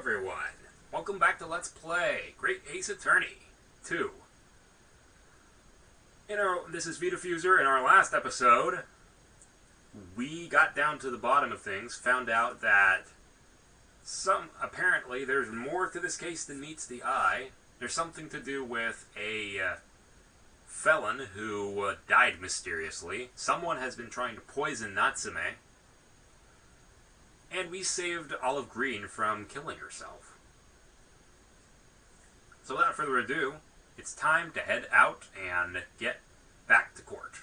everyone. Welcome back to Let's Play Great Ace Attorney 2. This is Vitafuser. In our last episode, we got down to the bottom of things, found out that apparently there's more to this case than meets the eye. There's something to do with a felon who died mysteriously. Someone has been trying to poison Natsume. And we saved Olive Green from killing herself. So without further ado, it's time to head out and get back to court.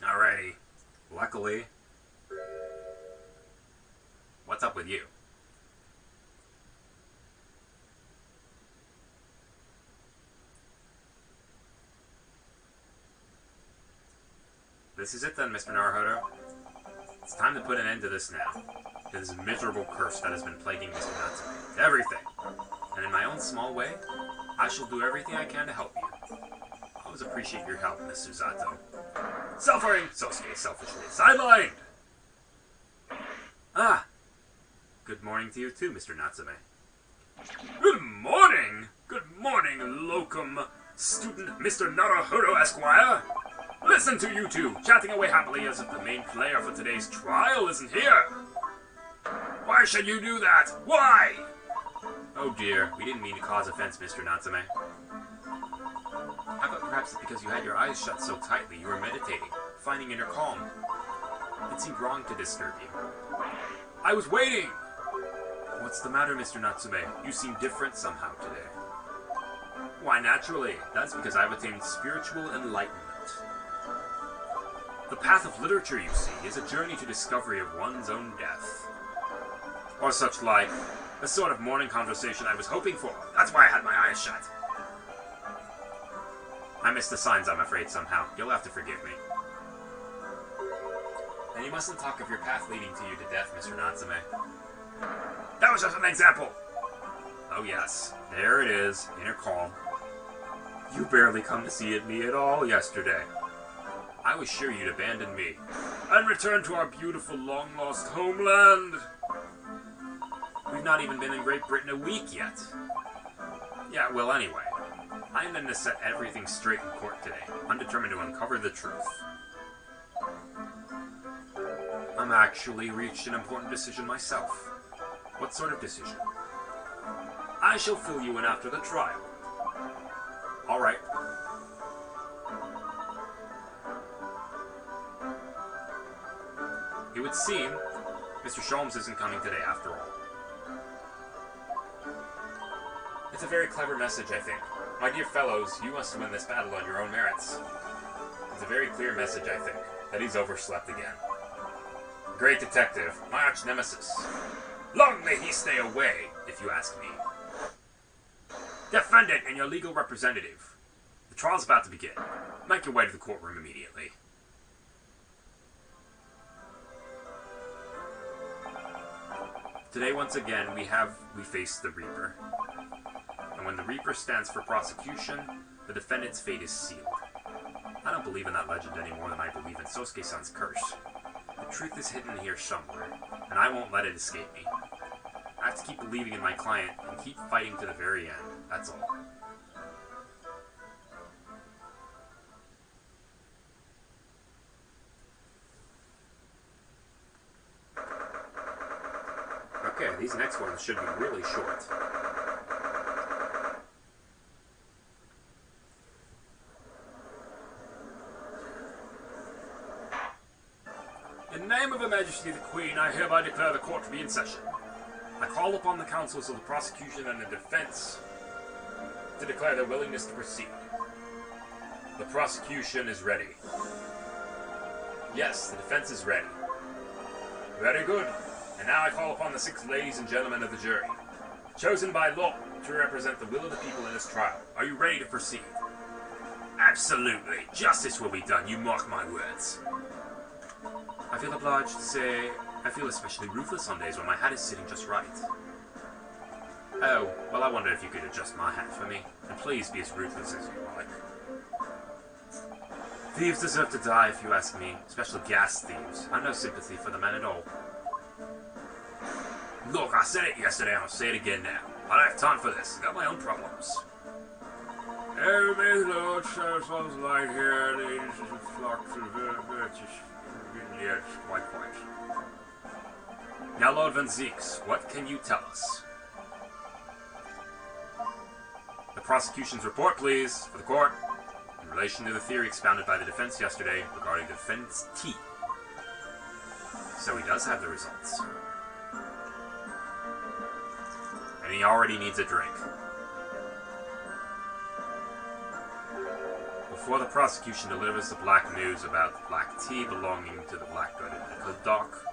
Alrighty. Luckily, what's up with you? This is it then, Mr. Naruhodo. It's time to put an end to this now. To this miserable curse that has been plaguing Mr. Natsume. To everything. And in my own small way, I shall do everything I can to help you. I always appreciate your help, Miss Susato. Suffering! Sosuke selfishly sidelined! Ah! Good morning to you too, Mr. Natsume. Good morning! Good morning, locum student Mr. Naruhodo Esquire! Listen to you two, chatting away happily as if the main player for today's trial isn't here. Why should you do that? Why? Oh dear, we didn't mean to cause offense, Mr. Natsume. I thought perhaps it's because you had your eyes shut so tightly you were meditating, finding inner calm. It seemed wrong to disturb you. I was waiting! What's the matter, Mr. Natsume? You seem different somehow today. Why, naturally. That's because I've attained spiritual enlightenment. The path of literature, you see, is a journey to discovery of one's own death. Or such like. The sort of morning conversation I was hoping for. That's why I had my eyes shut. I missed the signs, I'm afraid, somehow. You'll have to forgive me. And you mustn't talk of your path leading to you to death, Mr. Natsume. That was just an example! Oh yes, there it is, inner calm. You barely come to see me at all yesterday. I was sure you'd abandon me, and return to our beautiful long-lost homeland. We've not even been in Great Britain a week yet. Yeah, well anyway, I intend to set everything straight in court today. I'm determined to uncover the truth. I'm actually reached an important decision myself. What sort of decision? I shall fill you in after the trial. Alright. It would seem Mr. Sholmes isn't coming today, after all. It's a very clever message, I think. My dear fellows, you must win this battle on your own merits. It's a very clear message, I think, that he's overslept again. Great detective, my arch-nemesis. Long may he stay away, if you ask me. Defendant and your legal representative. The trial's about to begin. Make your way to the courtroom immediately. Today, once again, we face the Reaper. And when the Reaper stands for prosecution, the defendant's fate is sealed. I don't believe in that legend any more than I believe in Sosuke-san's curse. The truth is hidden here somewhere, and I won't let it escape me. I have to keep believing in my client and keep fighting to the very end, that's all. Okay, these next ones should be really short. In the name of Her Majesty the Queen, I hereby declare the court to be in session. I call upon the counsels of the prosecution and the defense to declare their willingness to proceed. The prosecution is ready. Yes, the defense is ready. Very good. And now I call upon the 6 ladies and gentlemen of the jury, chosen by law to represent the will of the people in this trial. Are you ready to proceed? Absolutely. Justice will be done, you mark my words. I feel obliged to say, I feel especially ruthless on days when my hat is sitting just right. Oh, well, I wondered if you could adjust my hat for me. And please be as ruthless as you like. Thieves deserve to die, if you ask me. Especially gas thieves. I've no sympathy for the men at all. Look, I said it yesterday, and I'll say it again now. I don't have time for this. I've got my own problems. Oh, my lord, sounds like here. This is a flock to yes, quite. Now, Lord Van Zieks, what can you tell us? The prosecution's report, please, for the court, in relation to the theory expounded by the defense yesterday regarding defense T. So he does have the results. And he already needs a drink. Before the prosecution delivers the black news about the black tea belonging to the Blackguard Medical Dock,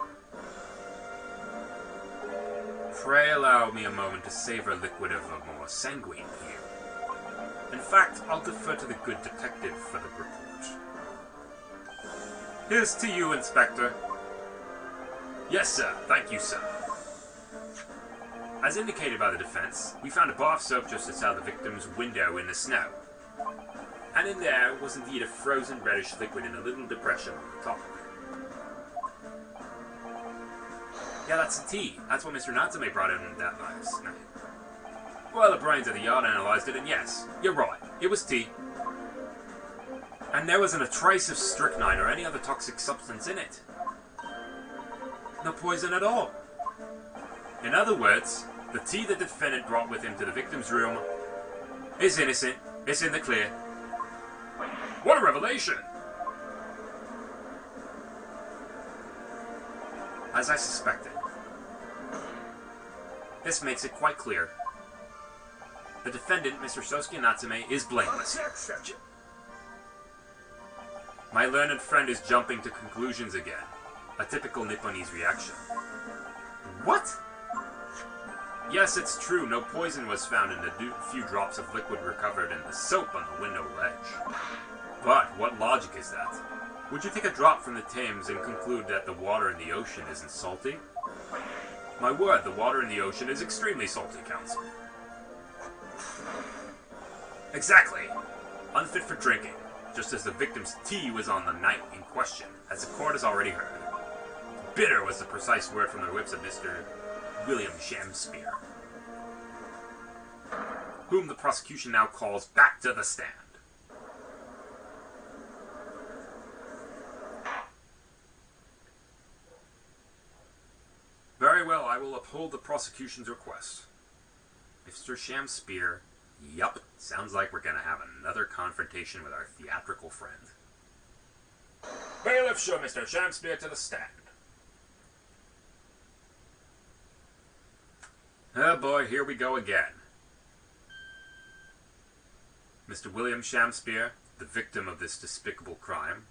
pray allow me a moment to savor liquid of a more sanguine hue. In fact, I'll defer to the good detective for the report. Here's to you, Inspector. Yes, sir. Thank you, sir. As indicated by the defense, we found a bar of soap just outside the victim's window in the snow. And in there was indeed a frozen reddish liquid in a little depression on the top of it. Yeah, that's the tea. That's what Mr. Natsume brought in that last night. Well, the brains of the yard analyzed it, and yes, you're right. It was tea. And there wasn't a trace of strychnine or any other toxic substance in it. No poison at all. In other words, the tea the defendant brought with him to the victim's room is innocent. It's in the clear. What a revelation! As I suspected. This makes it quite clear. The defendant, Mr. Sosuke Natsume, is blameless. My learned friend is jumping to conclusions again. A typical Nipponese reaction. What? Yes, it's true, no poison was found in the few drops of liquid recovered in the soap on the window ledge. But what logic is that? Would you take a drop from the Thames and conclude that the water in the ocean isn't salty? My word, the water in the ocean is extremely salty, Counsel. Exactly. Unfit for drinking, just as the victim's tea was on the night in question, as the court has already heard. Bitter was the precise word from the lips of Mr. William Shamspeare, whom the prosecution now calls back to the stand. Very well, I will uphold the prosecution's request. Mr. Shamspeare, yup, sounds like we're gonna have another confrontation with our theatrical friend. Bailiff, show Mr. Shamspeare to the stand. Oh boy, here we go again. Mr. William Shamspeare, the victim of this despicable crime.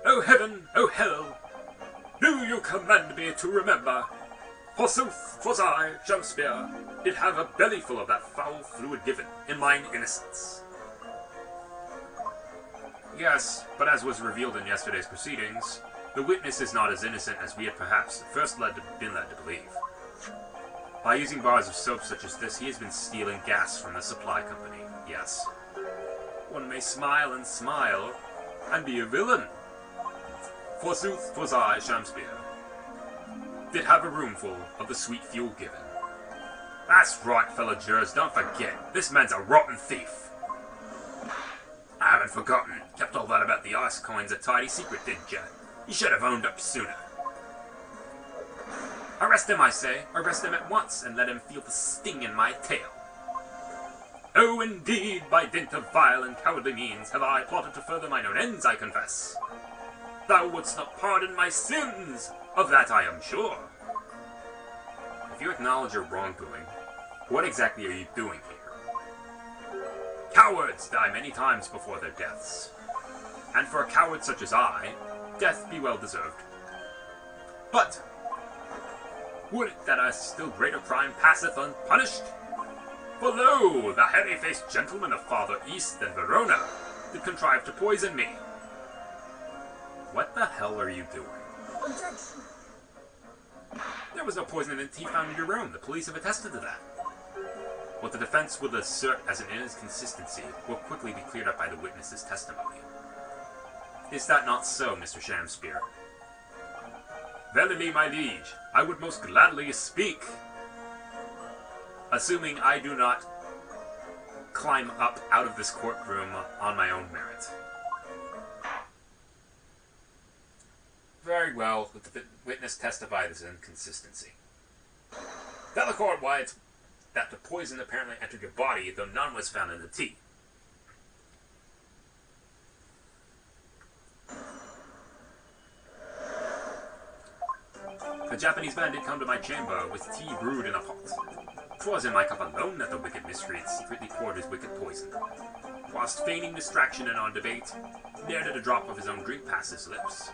Oh heaven, oh hell, do you command me to remember? Forsooth, 'twas I, Shamspeare, did have a bellyful of that foul fluid given in mine innocence. Yes, but as was revealed in yesterday's proceedings, the witness is not as innocent as we had perhaps first been led to believe. By using bars of soap such as this, he has been stealing gas from the supply company, yes. One may smile and be a villain. Forsooth, 'twas I, Shamspeare, did have a roomful of the sweet fuel given. That's right, fellow jurors, don't forget, this man's a rotten thief. I haven't forgotten, kept all that about the ice coins a tidy secret, didn't you? You should have owned up sooner. Arrest him, I say. Arrest him at once, and let him feel the sting in my tail. Oh, indeed, by dint of vile and cowardly means have I plotted to further mine own ends, I confess. Thou wouldst not pardon my sins, of that I am sure. If you acknowledge your wrongdoing, what exactly are you doing here? Cowards die many times before their deaths. And for a coward such as I, death be well deserved. But would it that a still greater crime passeth unpunished? For lo, the hairy-faced gentleman of farther east than Verona did contrive to poison me. What the hell are you doing? There was no poison in the tea found in your room. The police have attested to that. What the defense would assert as an inconsistency will quickly be cleared up by the witness's testimony. Is that not so, Mr. Shamspeare? Verily, my liege, I would most gladly speak. Assuming I do not climb up out of this courtroom on my own merit. Very well, let the witness testify this inconsistency. Tell the court why it's that the poison apparently entered your body, though none was found in the tea. The Japanese man did come to my chamber with tea brewed in a pot. 'Twas in my cup alone that the wicked miscreant secretly poured his wicked poison. Whilst feigning distraction and on debate, ne'er did a drop of his own drink pass his lips.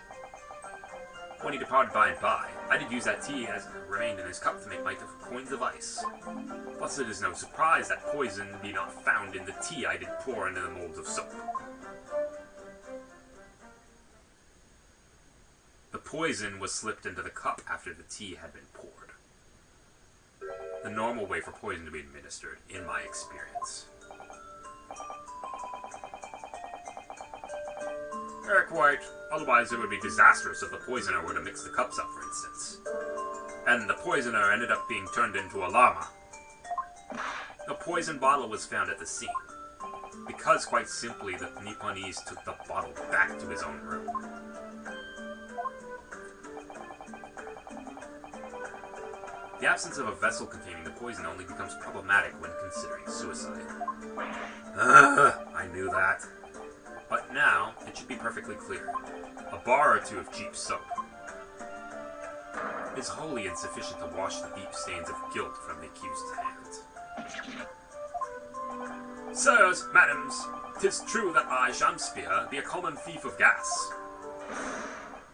When he departed by and by, I did use that tea as it remained in his cup to make my coins of ice. Thus it is no surprise that poison be not found in the tea I did pour into the molds of soap. The poison was slipped into the cup after the tea had been poured. The normal way for poison to be administered, in my experience. Quite. Otherwise, it would be disastrous if the poisoner were to mix the cups up, for instance. And the poisoner ended up being turned into a llama. The poison bottle was found at the scene, because quite simply the Nipponese took the bottle back to his own room. The absence of a vessel containing the poison only becomes problematic when considering suicide. I knew that. But now, it should be perfectly clear. A bar or two of cheap soap is wholly insufficient to wash the deep stains of guilt from the accused's hands. Sirs, madams, 'tis true that I, Shamspeare, be a common thief of gas.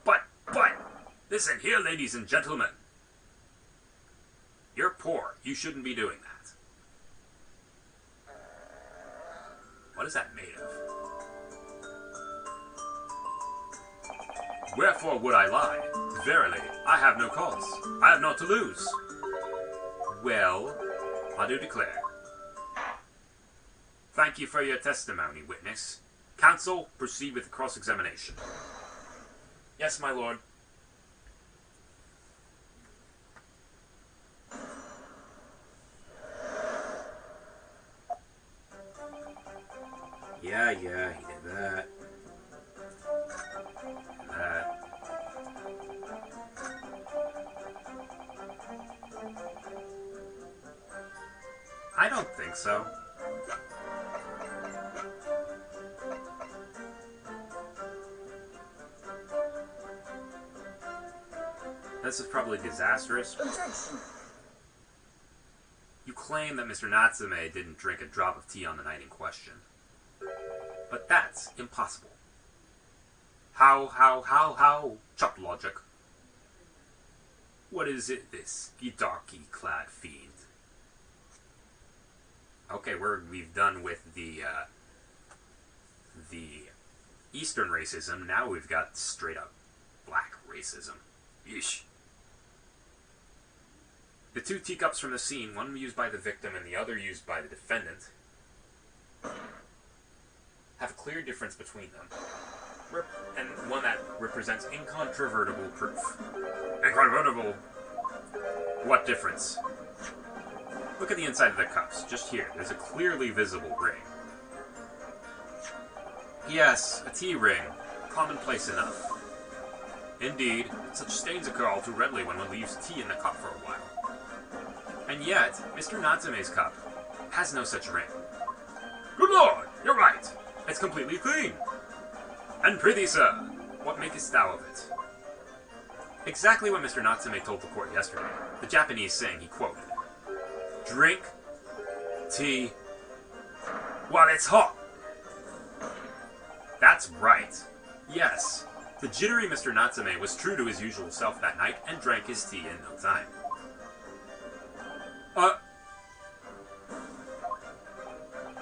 But, listen here, ladies and gentlemen. You're poor. You shouldn't be doing that. What is that made of? Wherefore would I lie? Verily, I have no cause. I have naught to lose. Well, I do declare. Thank you for your testimony, witness. Counsel, proceed with the cross-examination. Yes, my lord. Yeah, he did that. I don't think so. This is probably disastrous. You claim that Mr. Natsume didn't drink a drop of tea on the night in question. But that's impossible. How? Chop logic. What is it, this darky-clad fiend? Okay, we've done with the Eastern racism. Now we've got straight-up black racism. Yeesh. The two teacups from the scene, one used by the victim and the other used by the defendant, have a clear difference between them. And one that represents incontrovertible proof. Incontrovertible? What difference? Look at the inside of the cups. Just here, there's a clearly visible ring. Yes, a tea ring. Commonplace enough. Indeed, such stains occur all too readily when one leaves tea in the cup for a while. And yet, Mr. Natsume's cup has no such ring. Good lord, you're right. It's completely clean. And prithee, sir, what makest thou of it? Exactly what Mr. Natsume told the court yesterday. The Japanese saying he quoted, "Drink tea while it's hot." That's right. Yes, the jittery Mr. Natsume was true to his usual self that night and drank his tea in no time.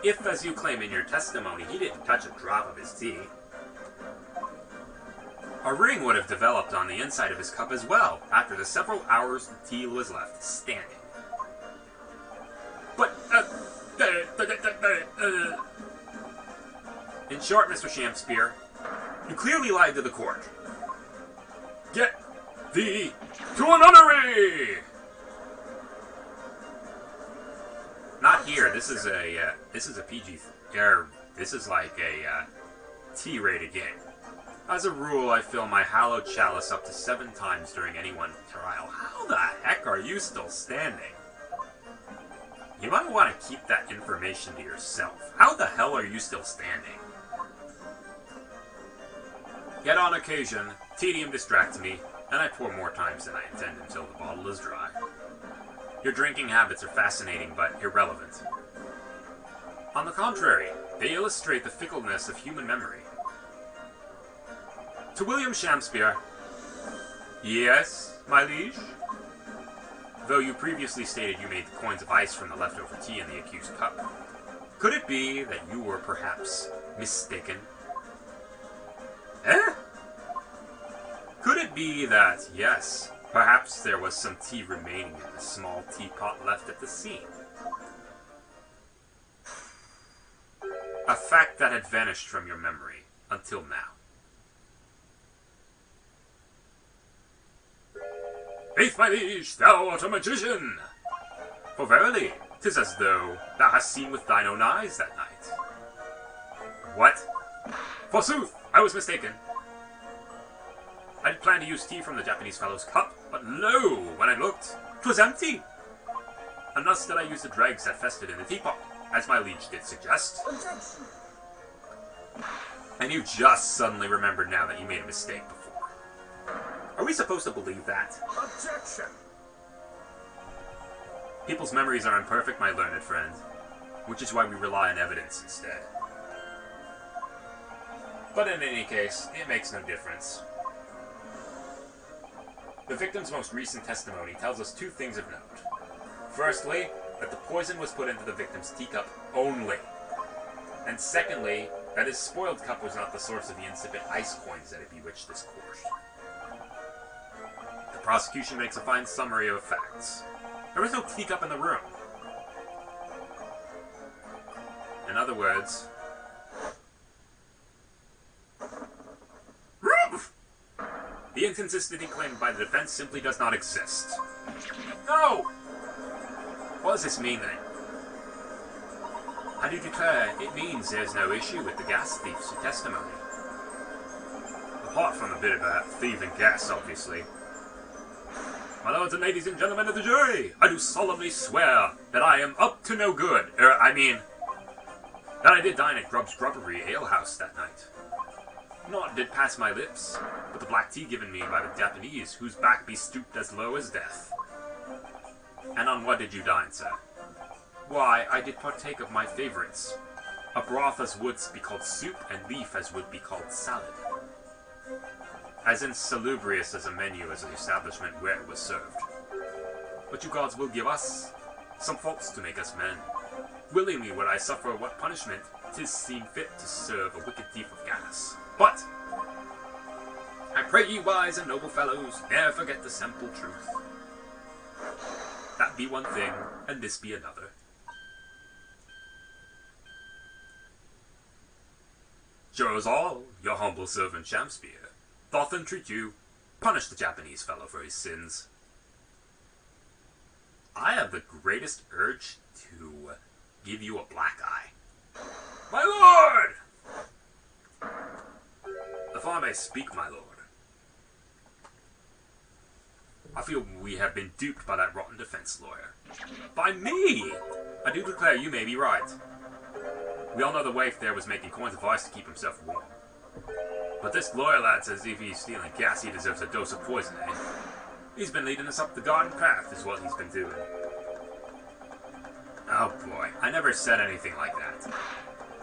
If, as you claim in your testimony, he didn't touch a drop of his tea, A ring would have developed on the inside of his cup as well, after the several hours the tea was left standing. But, in short, Mr. Shamspeare, you clearly lied to the court. Get thee to a nunnery! Not here. This is a PG. This is like a T-rated game. As a rule, I fill my hallowed chalice up to 7 times during any one trial. How the heck are you still standing? You might want to keep that information to yourself. How the hell are you still standing? Yet on occasion, tedium distracts me, and I pour more times than I intend until the bottle is dry. Your drinking habits are fascinating but irrelevant. On the contrary, they illustrate the fickleness of human memory. To William Shamspeare. Yes, my liege? Though you previously stated you made the coins of ice from the leftover tea in the accused cup, could it be that you were perhaps mistaken? Eh? Could it be that, yes, perhaps there was some tea remaining in the small teapot left at the scene? A fact that had vanished from your memory until now. Faith, my liege, thou art a magician! For verily, 'tis as though thou hast seen with thine own eyes that night. What? Forsooth, I was mistaken. I had planned to use tea from the Japanese fellow's cup, but lo, when I looked, 'twas empty! And thus did I use the dregs that festered in the teapot, as my liege did suggest. Objection. And you just suddenly remembered now that you made a mistake before. Are we supposed to believe that? Objection. People's memories are imperfect, my learned friend, which is why we rely on evidence instead. But in any case, it makes no difference. The victim's most recent testimony tells us 2 things of note. Firstly, that the poison was put into the victim's teacup only. And secondly, that his spoiled cup was not the source of the insipid ice coins that had bewitched this court. The prosecution makes a fine summary of facts. There was no teacup in the room. In other words, the inconsistency claimed by the defense simply does not exist. No! What does this mean then? How do you declare it means there's no issue with the gas thief's testimony? Apart from a bit of a thieving gas, obviously. My lords and ladies and gentlemen of the jury, I do solemnly swear that I am up to no good. That I did dine at Grubb's Grubbery Alehouse that night. Naught did pass my lips, but the black tea given me by the Japanese, whose back be stooped as low as death. And on what did you dine, sir? Why, I did partake of my favourites. A broth as would be called soup, and beef as would be called salad. As insalubrious as a menu as the establishment where it was served. But you gods will give us some faults to make us men. Willingly would I suffer what punishment 'tis seen fit to serve a wicked thief of gas. But I pray ye wise and noble fellows, ne'er forget the simple truth. That be one thing, and this be another. Yours all, your humble servant Shamspeare, doth entreat you, punish the Japanese fellow for his sins. I have the greatest urge to give you a black eye. My lord! If I may speak, my lord, I feel we have been duped by that rotten defense lawyer. By me! I do declare you may be right. We all know the waif there was making coins of ice to keep himself warm. But this lawyer lad says if he's stealing gas, he deserves a dose of poison, eh? He's been leading us up the garden path, is what he's been doing. Oh boy, I never said anything like that.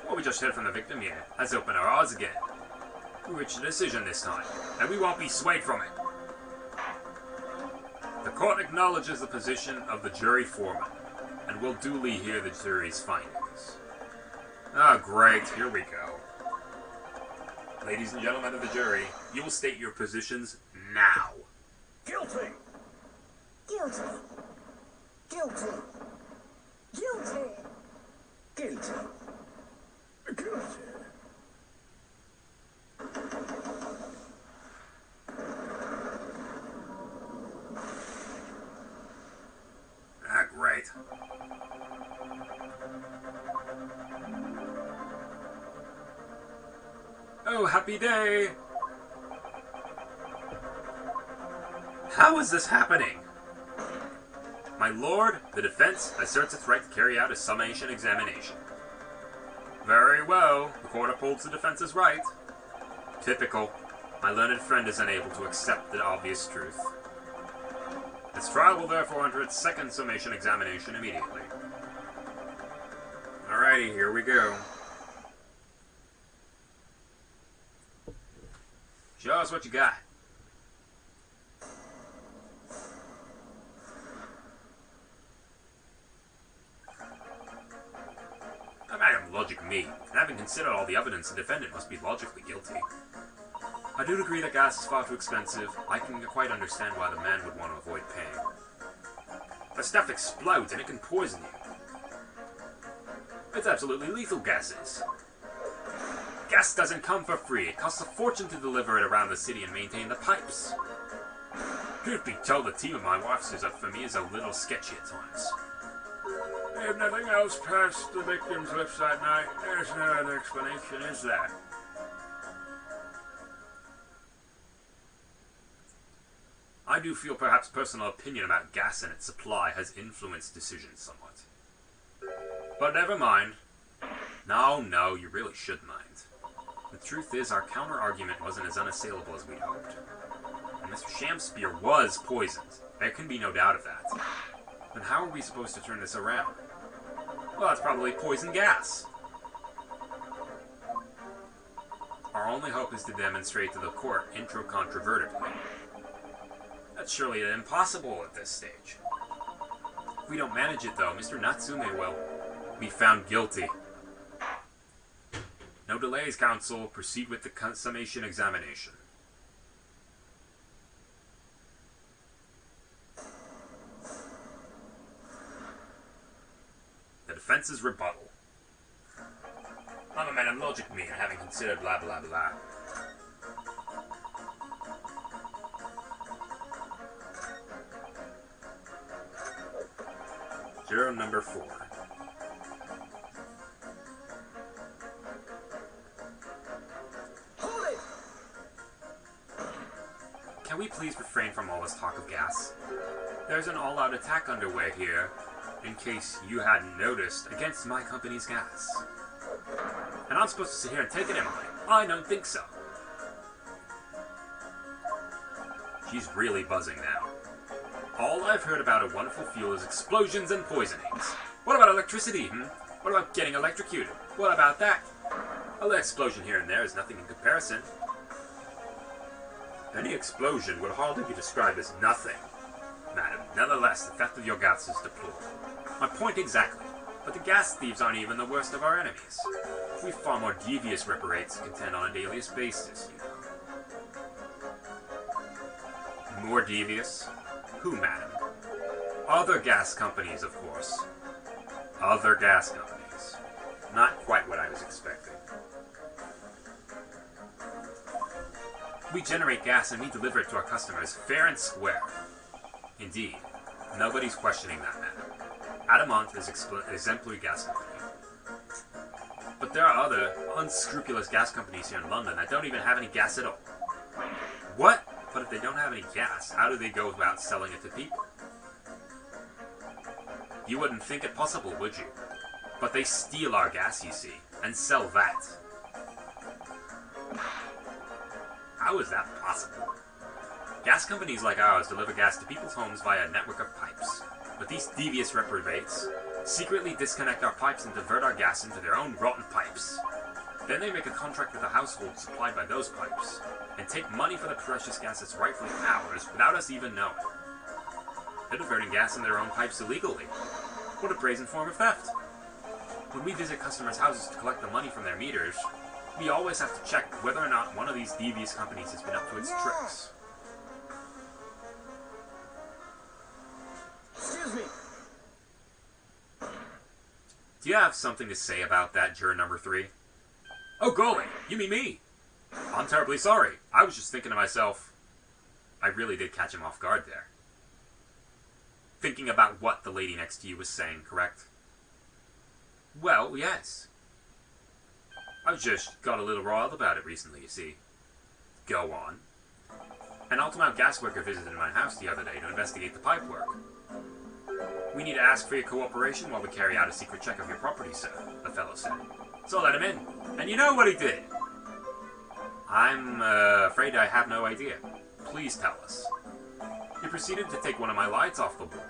What we just heard from the victim here has opened our eyes again. We reached a decision this time, and we won't be swayed from it. The court acknowledges the position of the jury foreman, and will duly hear the jury's findings. Oh great, here we go. Ladies and gentlemen of the jury, you will state your positions now. Guilty! Guilty. Guilty. Guilty. Guilty. Guilty. Ah, great. Oh, happy day! How is this happening? My lord, the defense asserts its right to carry out a summation examination. Very well, the court upholds the defense's right. Typical. My learned friend is unable to accept the obvious truth. This trial will therefore enter its second summation examination immediately. Alrighty, here we go. Show us what you got. Madam, logic me. And having considered all the evidence, the defendant must be logically guilty. I do agree that gas is far too expensive. I can quite understand why the man would want to avoid paying. The stuff explodes and it can poison you. It's absolutely lethal gases. Gas doesn't come for free. It costs a fortune to deliver it around the city and maintain the pipes. Truth be told, the team of my officers up for me is a little sketchy at times. If nothing else past the victim's lips that night, there's no other explanation, is there? I do feel perhaps personal opinion about gas and its supply has influenced decisions somewhat. But never mind. No, you really should mind. The truth is, our counter-argument wasn't as unassailable as we'd hoped. And Mr. Shamspear was poisoned. There can be no doubt of that. Then how are we supposed to turn this around? Well, that's probably poison gas. Our only hope is to demonstrate to the court incontrovertibly. That's surely impossible at this stage. If we don't manage it, though, Mr. Natsume will be found guilty. No delays, counsel. Proceed with the summation examination. The defense's rebuttal. I'm a man of logic, me, and having considered blah blah blah. Juror number 4. Hold it! Can we please refrain from all this talk of gas? There's an all-out attack underway here, in case you hadn't noticed, against my company's gas. And I'm supposed to sit here and take it, am I? I don't think so. She's really buzzing now. All I've heard about a wonderful fuel is explosions and poisonings. What about electricity, What about getting electrocuted? What about that? A little explosion here and there is nothing in comparison. Any explosion would hardly be described as nothing. Madam, nevertheless, the theft of your gas is deplorable. My point exactly. But the gas thieves aren't even the worst of our enemies. We've far more devious reparates to contend on a daily basis, you know. More devious? Who, madam? Other gas companies, of course. Other gas companies. Not quite what I was expecting. We generate gas and we deliver it to our customers fair and square. Indeed, nobody's questioning that, madam. Adamant is exemplary gas company. But there are other unscrupulous gas companies here in London that don't even have any gas at all. What? But if they don't have any gas, how do they go about selling it to people? You wouldn't think it possible, would you? But they steal our gas, you see, and sell that. How is that possible? Gas companies like ours deliver gas to people's homes via a network of pipes. But these devious reprobates secretly disconnect our pipes and divert our gas into their own rotten pipes. Then they make a contract with the household supplied by those pipes, and take money for the precious gas that's rightfully ours without us even knowing. They're diverting gas in their own pipes illegally. What a brazen form of theft. When we visit customers' houses to collect the money from their meters, We always have to check whether or not one of these devious companies has been up to its tricks. Excuse me. Do you have something to say about that, juror number 3? Oh, golly, you mean me? I'm terribly sorry. I was just thinking to myself, I really did catch him off guard there. Thinking about what the lady next to you was saying, correct? Well, yes. I just got a little riled about it recently, you see. Go on. An Altamount gas worker visited my house the other day to investigate the pipe work. We need to ask for your cooperation while we carry out a secret check of your property, sir, the fellow said. So let him in. And you know what he did? I'm afraid I have no idea. Please tell us. He proceeded to take one of my lights off the wall.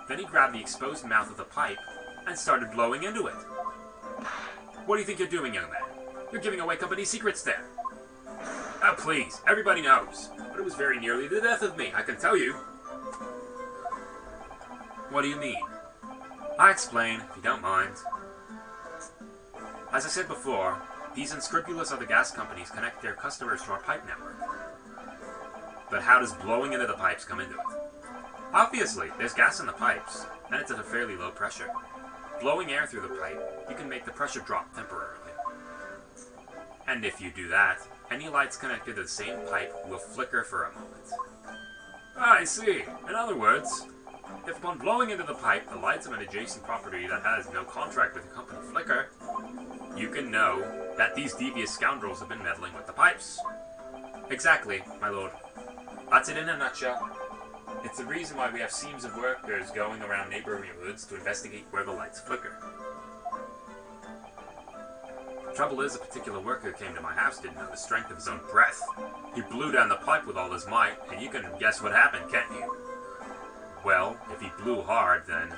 Then he grabbed the exposed mouth of the pipe and started blowing into it. What do you think you're doing, young man? You're giving away company secrets there. Oh, please. Everybody knows. But it was very nearly the death of me, I can tell you. What do you mean? I explain, if you don't mind. As I said before, these unscrupulous other gas companies connect their customers to our pipe network. But how does blowing into the pipes come into it? Obviously, there's gas in the pipes, and it's at a fairly low pressure. Blowing air through the pipe, you can make the pressure drop temporarily. And if you do that, any lights connected to the same pipe will flicker for a moment. I see. In other words, if upon blowing into the pipe, the lights of an adjacent property that has no contract with the company flicker, you can know that these devious scoundrels have been meddling with the pipes. Exactly, my lord. That's it in a nutshell. It's the reason why we have teams of workers going around neighborhoods to investigate where the lights flicker. The trouble is, a particular worker who came to my house didn't know the strength of his own breath. He blew down the pipe with all his might, and you can guess what happened, can't you? Well, if he blew hard, then...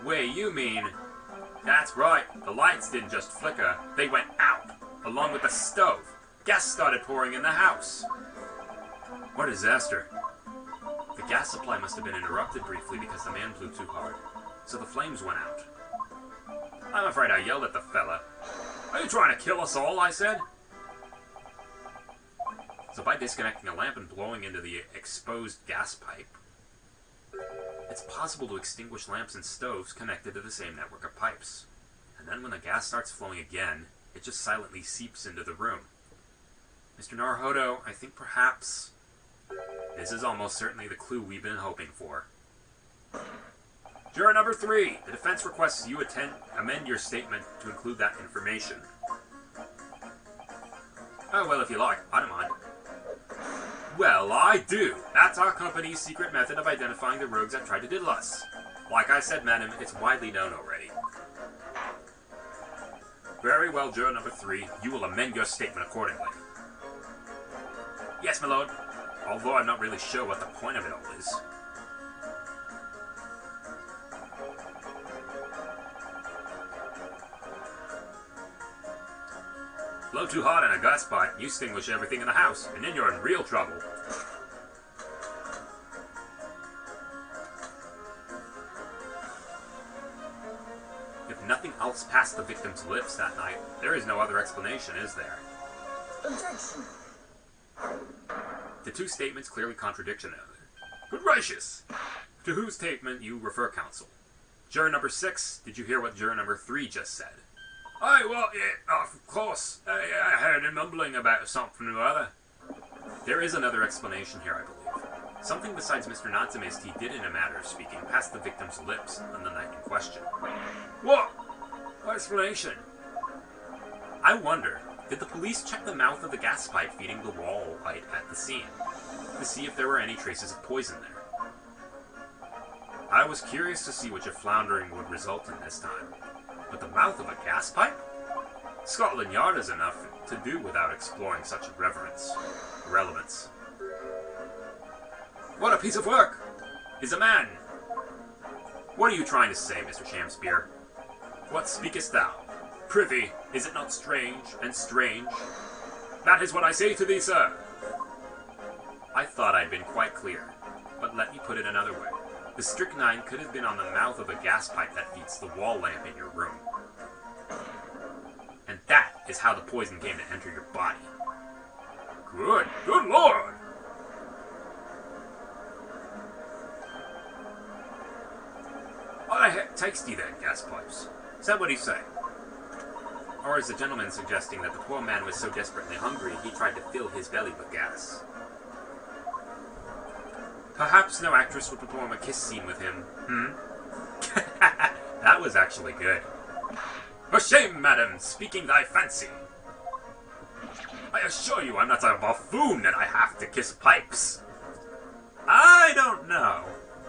Wait, you mean... That's right, the lights didn't just flicker, they went out, along with the stove. Gas started pouring in the house. What a disaster. The gas supply must have been interrupted briefly because the man blew too hard, so the flames went out. I'm afraid I yelled at the fella. Are you trying to kill us all, I said. So by disconnecting a lamp and blowing into the exposed gas pipe, it's possible to extinguish lamps and stoves connected to the same network of pipes. And then when the gas starts flowing again, it just silently seeps into the room. Mr. Naruhodo, I think perhaps this is almost certainly the clue we've been hoping for. Juror number 3, the defense requests you amend your statement to include that information. Oh, well, if you like, I don't mind. Well, I do. That's our company's secret method of identifying the rogues that tried to diddle us. Like I said, madam, it's widely known already. Very well, juror number 3, you will amend your statement accordingly. Yes, my lord. Although I'm not really sure what the point of it all is. Blow too hard in a gas pipe, you extinguish everything in the house, and then you're in real trouble. If nothing else passed the victim's lips that night, there is no other explanation, is there? Objection. The two statements clearly contradict one another. Good gracious! To whose statement you refer, counsel? Juror number 6, did you hear what juror number 3 just said? Aye, well, yeah, of course. I heard him mumbling about something or other. There is another explanation here, I believe. Something besides Mr. Natsume's tea did, in a matter of speaking, pass the victim's lips on the night in question. What? What explanation? I wonder, did the police check the mouth of the gas pipe feeding the wall light at the scene to see if there were any traces of poison there? I was curious to see what your floundering would result in this time. But the mouth of a gas pipe? Scotland Yard is enough to do without exploring such relevance. What a piece of work! Is a man! What are you trying to say, Mr. Shamspeare? What speakest thou? Prithee, is it not strange and strange? That is what I say to thee, sir. I thought I'd been quite clear, but let me put it another way. The strychnine could have been on the mouth of a gas pipe that feeds the wall lamp in your room. And That is how the poison came to enter your body. Good lord! What the heck takes thee then, gas pipes? Is that what he's saying? Or is the gentleman suggesting that the poor man was so desperately hungry he tried to fill his belly with gas? Perhaps no actress would perform a kiss scene with him, That was actually good. For shame, madam, speaking thy fancy. I assure you I'm not a buffoon that I have to kiss pipes. I don't know.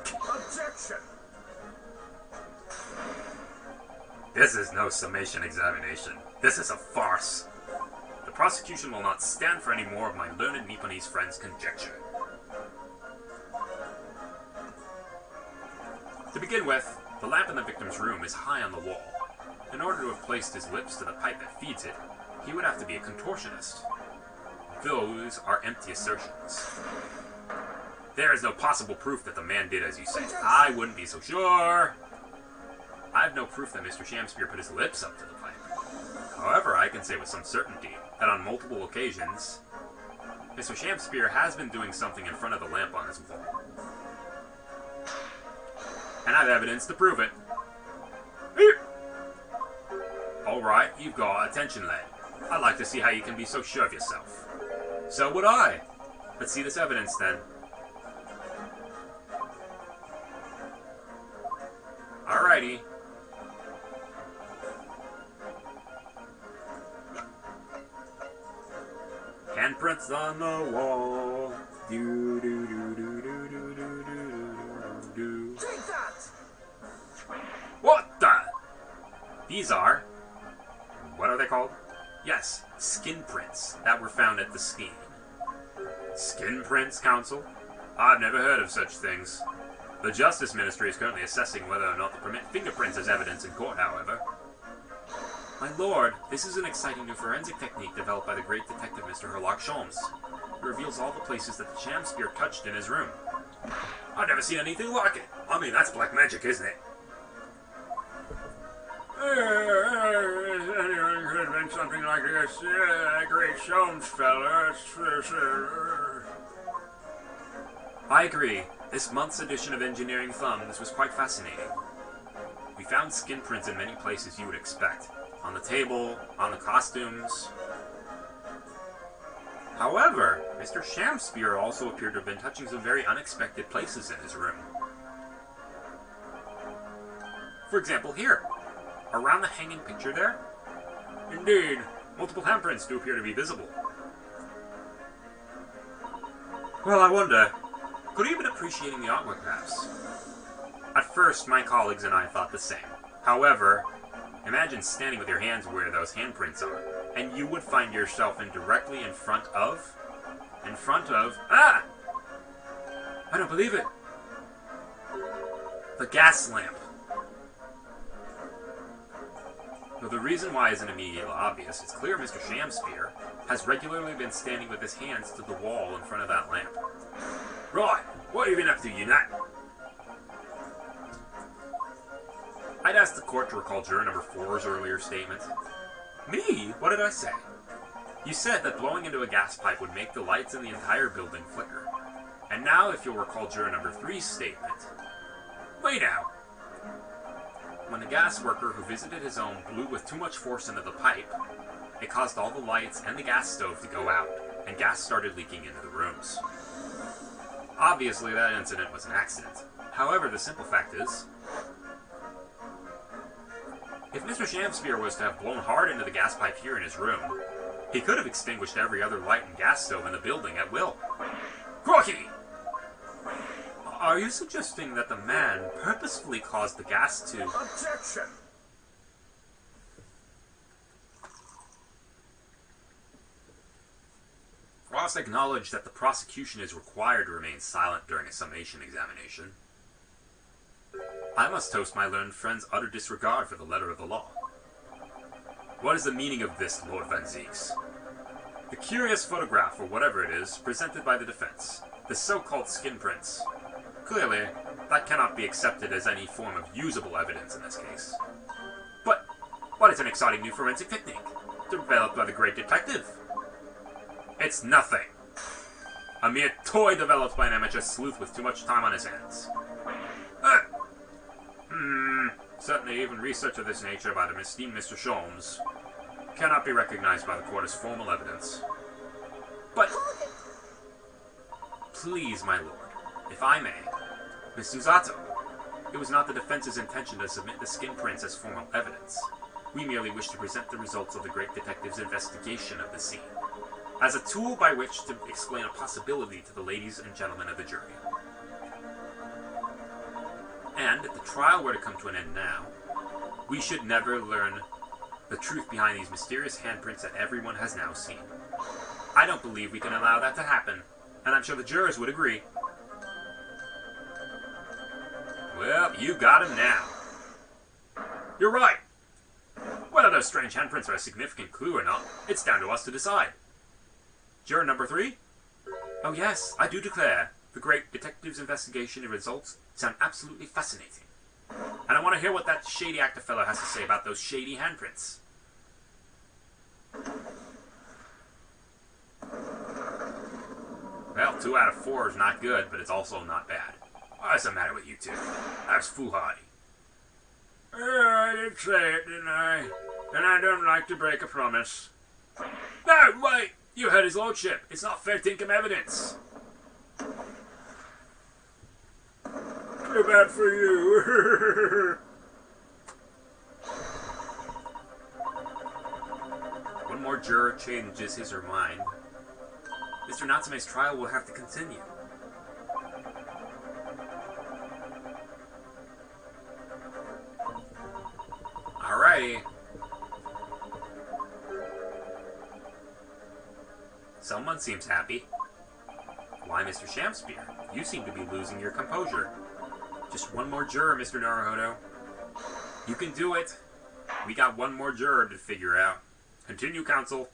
Objection! This is no summation examination. This is a farce. The prosecution will not stand for any more of my learned Nipponese friend's conjecture. To begin with, the lamp in the victim's room is high on the wall. In order to have placed his lips to the pipe that feeds it, he would have to be a contortionist. Those are empty assertions. There is no possible proof that the man did as you say. I wouldn't be so sure. I have no proof that Mr. Shamspeare put his lips up to the pipe. However, I can say with some certainty that on multiple occasions, Mr. Shamspeare has been doing something in front of the lamp on his wall. And I have evidence to prove it. Alright, you've got attention, lad. I'd like to see how you can be so sure of yourself. So would I. Let's see this evidence, then. Alrighty. Handprints on the wall. Do do do do do do do do do. Take that! What the? These are... what are they called? Yes, skin prints that were found at the scene. Skin prints, counsel? I've never heard of such things. The Justice Ministry is currently assessing whether or not to permit fingerprints as evidence in court, however. My lord, this is an exciting new forensic technique developed by the great detective Mr. Herlock Sholmes. It reveals all the places that the Shamspeare touched in his room. I've never seen anything like it. I mean, that's black magic, isn't it? Anyone could invent something like this. That great Sholmes fella. I agree. This month's edition of Engineering Thumbs was quite fascinating. We found skin prints in many places you would expect. On the table, on the costumes. However, Mr. Shamspeare also appeared to have been touching some very unexpected places in his room. For example, here. Around the hanging picture there? Indeed, multiple handprints do appear to be visible. Well, I wonder, could he have been appreciating the artwork, perhaps? At first, my colleagues and I thought the same. However, imagine standing with your hands where those handprints are, and you would find yourself directly in front of... ah! I don't believe it. The gas lamp. Though the reason why isn't immediately obvious, it's clear Mr. Shamspeare has regularly been standing with his hands to the wall in front of that lamp. Right, what have you been up to, you nut? I'd ask the court to recall juror number 4's earlier statement. Me? What did I say? You said that blowing into a gas pipe would make the lights in the entire building flicker. And now, if you'll recall juror number 3's statement... Wait now. When the gas worker who visited his home blew with too much force into the pipe, it caused all the lights and the gas stove to go out, and gas started leaking into the rooms. Obviously, that incident was an accident. However, the simple fact is, if Mr. Shamspeare was to have blown hard into the gas pipe here in his room, he could have extinguished every other light and gas stove in the building at will. Crocky! Are you suggesting that the man purposefully caused the gas to... Objection! Ross acknowledged that the prosecution is required to remain silent during a summation examination. I must toast my learned friend's utter disregard for the letter of the law. What is the meaning of this, Lord Van Zieks? The curious photograph, or whatever it is, presented by the defense, the so-called skin prints. Clearly, that cannot be accepted as any form of usable evidence in this case. But what is an exciting new forensic technique? developed by the great detective? It's nothing. A mere toy developed by an amateur sleuth with too much time on his hands. Certainly even research of this nature by the esteemed Mr. Sholmes cannot be recognized by the court as formal evidence. But, please, my lord, if I may, Miss Susato, it was not the defense's intention to submit the skin prints as formal evidence. We merely wish to present the results of the great detective's investigation of the scene, as a tool by which to explain a possibility to the ladies and gentlemen of the jury. And, if the trial were to come to an end now, we should never learn the truth behind these mysterious handprints that everyone has now seen. I don't believe we can allow that to happen, and I'm sure the jurors would agree. Well, you got him now. You're right. Whether those strange handprints are a significant clue or not, it's down to us to decide. Juror number 3? Oh yes, I do declare. The great detective's investigation and results sound absolutely fascinating. And I want to hear what that shady actor fellow has to say about those shady handprints. Well, 2 out of 4 is not good, but it's also not bad. What's the matter with you two? That was foolhardy. I did say it, didn't I? And I don't like to break a promise. No, wait! You heard his lordship. It's not fair dinkum evidence. Too bad for you. One more juror changes his or her mind. Mr. Natsume's trial will have to continue. Alrighty. Someone seems happy. Why, Mr. Shamspeare? You seem to be losing your composure. Just one more juror, Mr. Naruhodo. You can do it. We got one more juror to figure out. Continue, counsel.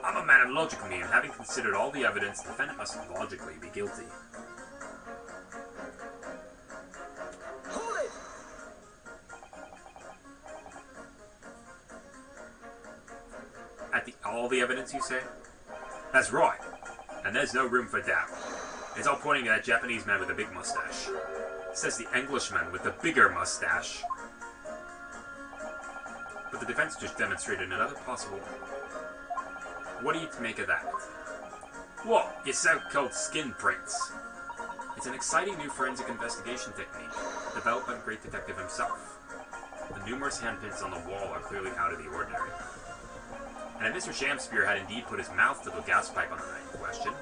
I'm a man of logic, and having considered all the evidence, the defendant must logically be guilty. Hold it! All the evidence, you say? That's right. And there's no room for doubt. It's all pointing to that Japanese man with the big mustache. Says the Englishman with the bigger mustache. But the defense just demonstrated another possible... What are you to make of that? What? Your so-called skin prints? It's an exciting new forensic investigation technique, developed by the great detective himself. The numerous handprints on the wall are clearly out of the ordinary. And if Mr. Shamspeare had indeed put his mouth to the gas pipe on the night in question,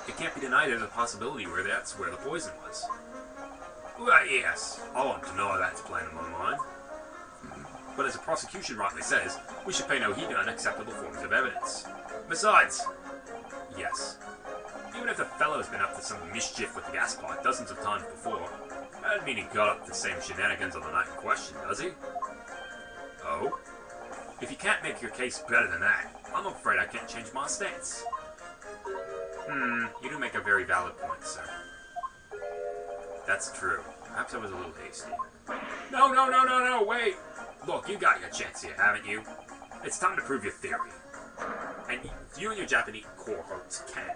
it can't be denied there's a possibility where that's where the poison was. Well, yes, I won't deny that's plain in my mind. But as the prosecution rightly says, we should pay no heed to unacceptable forms of evidence. Besides, yes, even if the fellow's been up to some mischief with the gas pipe dozens of times before, that doesn't mean he got up to the same shenanigans on the night in question, does he? Oh? If you can't make your case better than that, I'm afraid I can't change my stance. You do make a very valid point, sir. That's true. Perhaps I was a little hasty. No, wait! Look, you got your chance here, haven't you? It's time to prove your theory. And you and your Japanese cohorts can.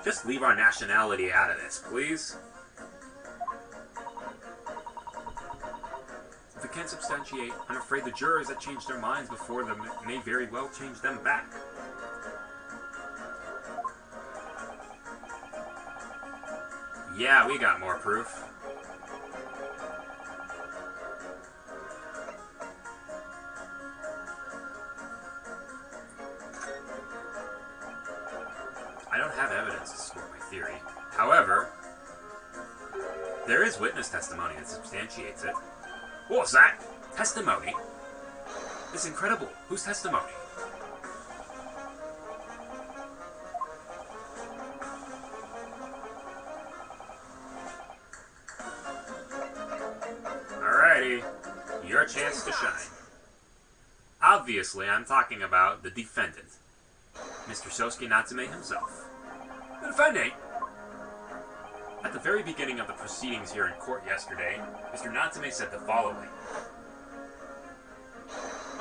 Just leave our nationality out of this, please. If we can't substantiate, I'm afraid the jurors that changed their minds before them may very well change them back. Yeah, we got more proof. I don't have evidence to support my theory. However, there is witness testimony that substantiates it. What's that? Testimony? It's incredible. Whose testimony? Alrighty. Your chance to shine. Obviously, I'm talking about the defendant, Mr. Shosuke Natsume himself. The defendant? At the very beginning of the proceedings here in court yesterday, Mr. Natsume said the following.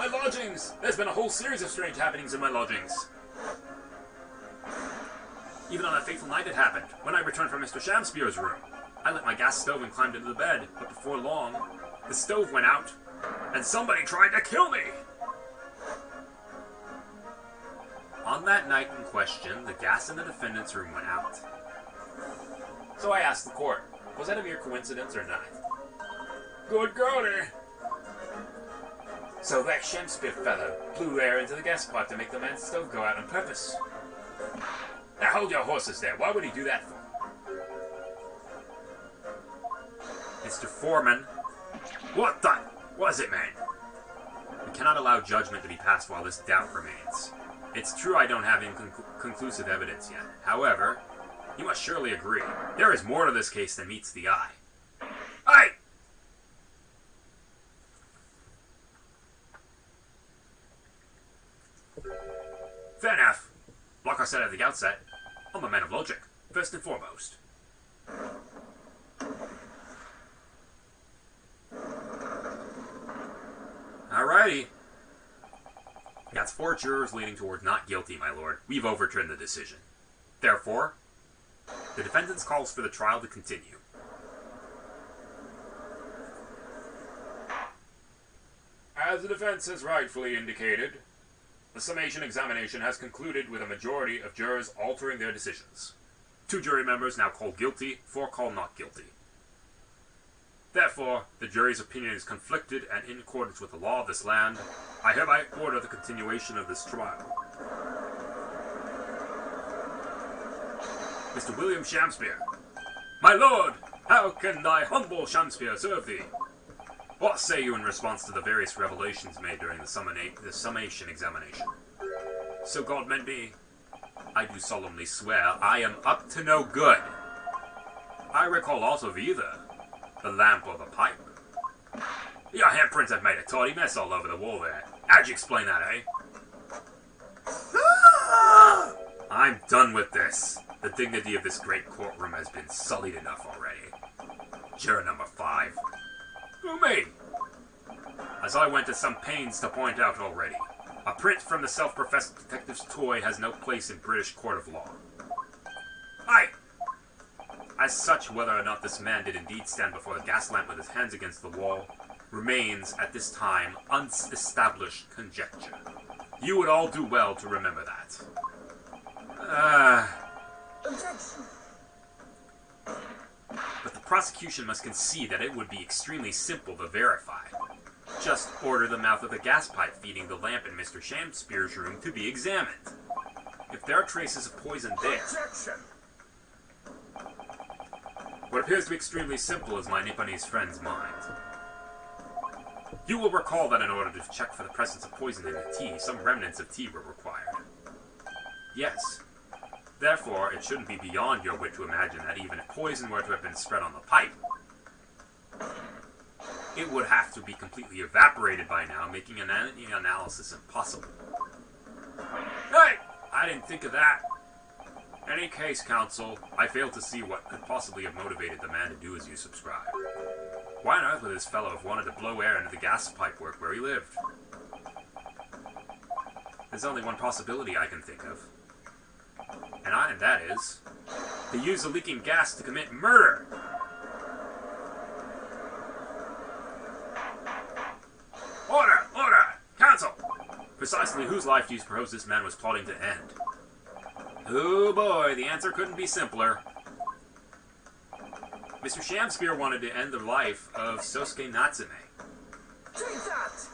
My lodgings! There's been a whole series of strange happenings in my lodgings. Even on that fateful night it happened, when I returned from Mr. Shamspear's room. I lit my gas stove and climbed into the bed, but before long, the stove went out, and somebody tried to kill me! On that night in question, the gas in the defendant's room went out. So I asked the court, was that a mere coincidence or not? Good golly. So that Shakespeare fellow blew air into the gas pipe to make the man's stove go out on purpose. Now hold your horses there. Why would he do that for? Mr. Foreman. What the? What is it, man? We cannot allow judgment to be passed while this doubt remains. It's true I don't have conclusive evidence yet. However, you must surely agree, there is more to this case than meets the eye. Aye! Fair enough. Like I said at the outset, I'm a man of logic, first and foremost. Alrighty. That's 4 jurors leaning toward not guilty, my lord. We've overturned the decision. Therefore, the defendant's calls for the trial to continue. As the defense has rightfully indicated, the summation examination has concluded with a majority of jurors altering their decisions. 2 jury members now called guilty, 4 called not guilty. Therefore, the jury's opinion is conflicted and in accordance with the law of this land. I hereby order the continuation of this trial. Mr. William Shamspear. My lord, how can thy humble Shamspear serve thee? What say you in response to the various revelations made during the summation examination? So God meant me, I do solemnly swear I am up to no good. I recall also of either the lamp or the pipe. Your handprints have made a tawdry mess all over the wall there. How'd you explain that, eh? I'm done with this. The dignity of this great courtroom has been sullied enough already. Juror number 5. Who, me? As I went to some pains to point out already, a print from the self-professed detective's toy has no place in British court of law. Aye! As such, whether or not this man did indeed stand before the gas lamp with his hands against the wall remains, at this time, unestablished conjecture. You would all do well to remember that. Objection. But the prosecution must concede that it would be extremely simple to verify. Just order the mouth of the gas pipe feeding the lamp in Mr. Shamspear's room to be examined. If there are traces of poison there... Objection. What appears to be extremely simple is my Nipponese friend's mind. You will recall that in order to check for the presence of poison in the tea, some remnants of tea were required. Yes. Therefore, it shouldn't be beyond your wit to imagine that even if poison were to have been spread on the pipe, it would have to be completely evaporated by now, making an analysis impossible. Hey! I didn't think of that. In any case, counsel, I fail to see what could possibly have motivated the man to do as you subscribe. Why on earth would this fellow have wanted to blow air into the gas pipe work where he lived? There's only one possibility I can think of. And that is, to use the leaking gas to commit murder! Order! Order! Counsel! Precisely whose life do you suppose this man was plotting to end? Oh boy, the answer couldn't be simpler. Mr. Shamspear wanted to end the life of Sosuke Natsume. Take that!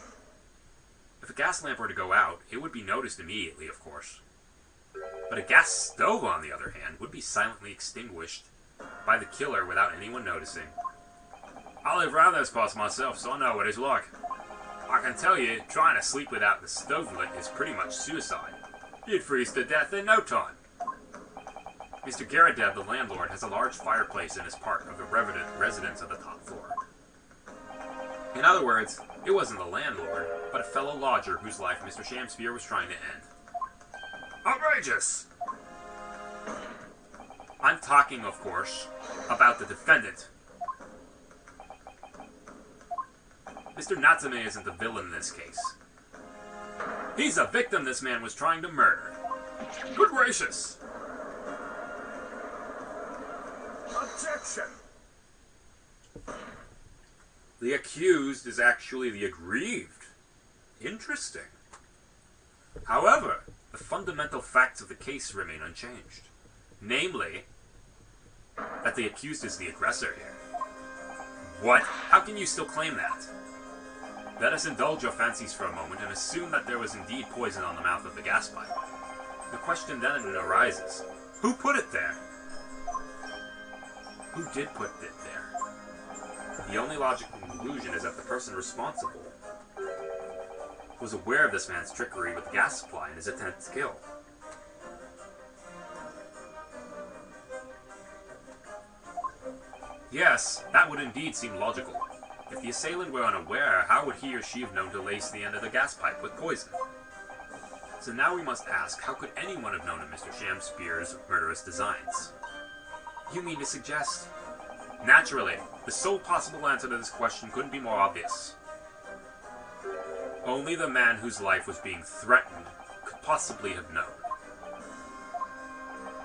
If a gas lamp were to go out, it would be noticed immediately, of course. But a gas stove, on the other hand, would be silently extinguished by the killer without anyone noticing. I live round those parts myself, so I know what it's like. I can tell you, trying to sleep without the stove lit is pretty much suicide. You'd freeze to death in no time. Mr. Garadev, the landlord, has a large fireplace in his part of the residence of the top floor. In other words, it wasn't the landlord, but a fellow lodger whose life Mr. Shamspear was trying to end. Outrageous! I'm talking, of course, about the defendant. Mr. Natsume isn't the villain in this case. He's a victim this man was trying to murder. Good gracious! Objection! The accused is actually the aggrieved. Interesting. However, the fundamental facts of the case remain unchanged. Namely, that the accused is the aggressor here. What? How can you still claim that? Let us indulge your fancies for a moment and assume that there was indeed poison on the mouth of the gas pipe. The question then arises, who put it there? Who did put it there? The only logical conclusion is that the person responsible was aware of this man's trickery with the gas supply and his attempt to kill. Yes, that would indeed seem logical. If the assailant were unaware, how would he or she have known to lace the end of the gas pipe with poison? So now we must ask, how could anyone have known of Mr. Shamspeare's murderous designs? You mean to suggest? Naturally, the sole possible answer to this question couldn't be more obvious. Only the man whose life was being threatened could possibly have known.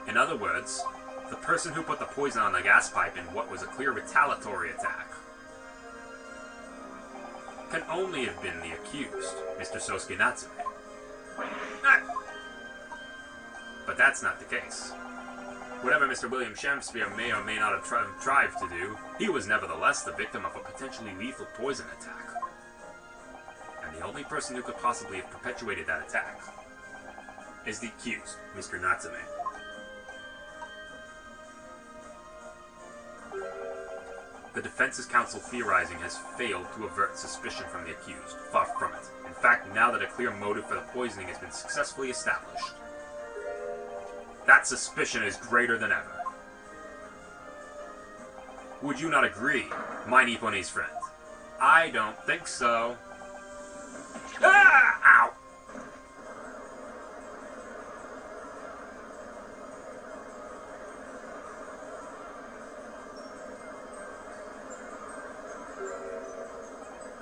In other words, the person who put the poison on the gas pipe in what was a clear retaliatory attack can only have been the accused, Mr. Sosuke Natsume. But that's not the case. Whatever Mr. William Shamspeare may or may not have tried to do, he was nevertheless the victim of a potentially lethal poison attack. And the only person who could possibly have perpetuated that attack is the accused, Mr. Natsume. The defense's counsel theorizing has failed to avert suspicion from the accused. Far from it. In fact, now that a clear motive for the poisoning has been successfully established, that suspicion is greater than ever. Would you not agree, my Nipponese friend? I don't think so. Ah! Ow!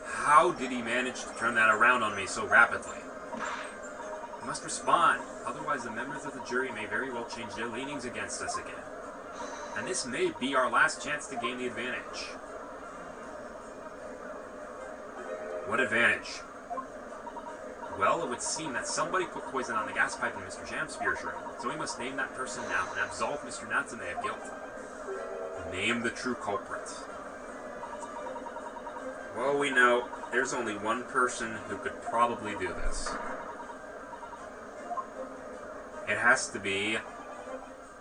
How did he manage to turn that around on me so rapidly? I must respond, otherwise the members of the jury may very well change their leanings against us again. And this may be our last chance to gain the advantage. What advantage? Well, it would seem that somebody put poison on the gas pipe in Mr. Shamspeare's room, so we must name that person now and absolve Mr. Natsume of guilt. Name the true culprit. Well, we know there's only one person who could probably do this. It has to be,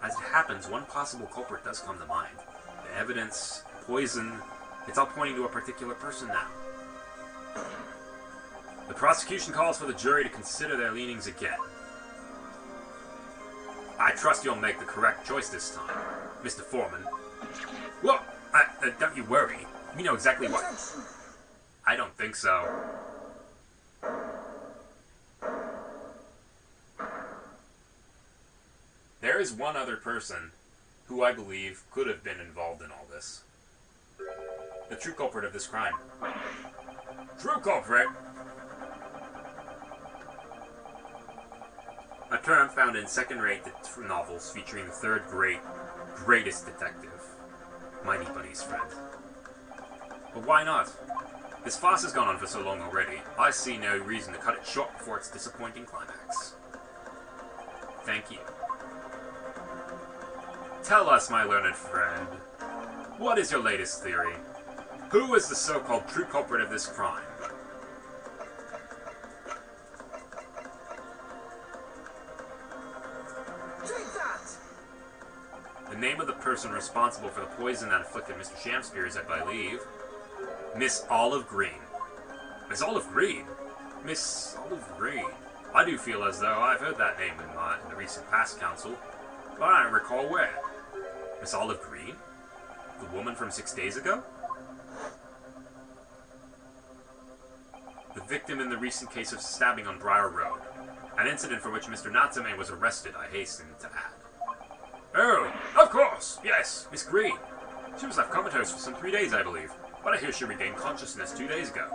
as it happens, one possible culprit does come to mind. The evidence, poison, it's all pointing to a particular person now. The prosecution calls for the jury to consider their leanings again. I trust you'll make the correct choice this time, Mr. Foreman. Well, don't you worry. We know exactly what... I don't think so. There is one other person who I believe could have been involved in all this. The true culprit of this crime. True culprit? A term found in second-rate novels featuring the third greatest detective, my Nipponese friend. But why not? This farce has gone on for so long already, I see no reason to cut it short before its disappointing climax. Thank you. Tell us, my learned friend, what is your latest theory? Who is the so-called true culprit of this crime? Take that! The name of the person responsible for the poison that afflicted Mr. Shamspeare is, I believe, Miss Olive Green. Miss Olive Green? Miss Olive Green. I do feel as though I've heard that name in the recent past, counsel, but I don't recall where. Miss Olive Green? The woman from 6 days ago? The victim in the recent case of stabbing on Briar Road. An incident for which Mr. Natsume was arrested, I hasten to add. Oh, of course, yes. Miss Green. She was left comatose for some 3 days, I believe, but I hear she regained consciousness 2 days ago.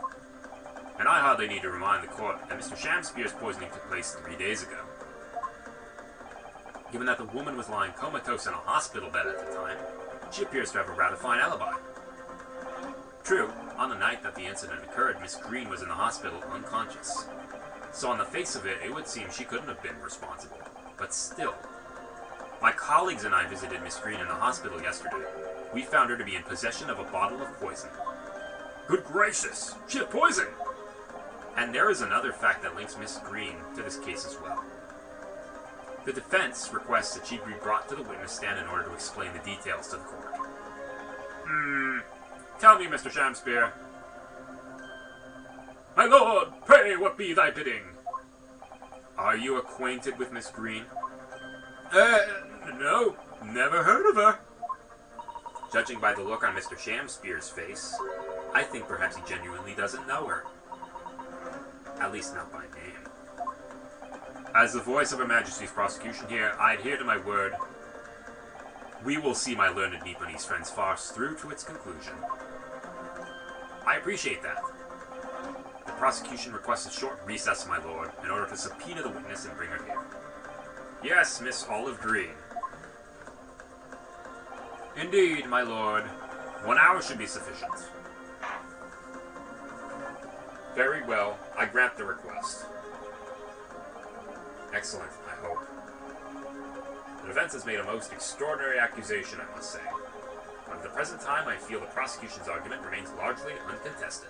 And I hardly need to remind the court that Mr. Shamspeare's poisoning took place 3 days ago. Given that the woman was lying comatose in a hospital bed at the time, she appears to have a rather fine alibi. True, on the night that the incident occurred, Miss Green was in the hospital unconscious. So on the face of it, it would seem she couldn't have been responsible. But still. My colleagues and I visited Miss Green in the hospital yesterday. We found her to be in possession of a bottle of poison. Good gracious! She had poison! And there is another fact that links Miss Green to this case as well. The defense requests that she be brought to the witness stand in order to explain the details to the court. Tell me, Mr. Shamspeare. My lord, pray what be thy bidding? Are you acquainted with Miss Green? No, never heard of her. Judging by the look on Mr. Shamspeare's face, I think perhaps he genuinely doesn't know her. At least not by name. As the voice of Her Majesty's prosecution here, I adhere to my word. We will see my learned Nipponese friend's farce through to its conclusion. I appreciate that. The prosecution requests a short recess, my lord, in order to subpoena the witness and bring her here. Yes, Miss Olive Green. Indeed, my lord. 1 hour should be sufficient. Very well, I grant the request. Excellent, I hope. The defense has made a most extraordinary accusation, I must say. But at the present time, I feel the prosecution's argument remains largely uncontested.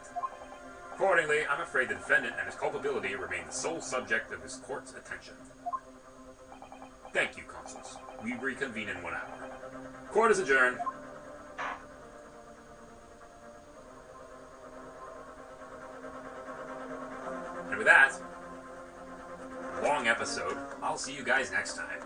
Accordingly, I'm afraid the defendant and his culpability remain the sole subject of this court's attention. Thank you, consuls. We reconvene in 1 hour. Court is adjourned. And with that, long episode, I'll see you guys next time.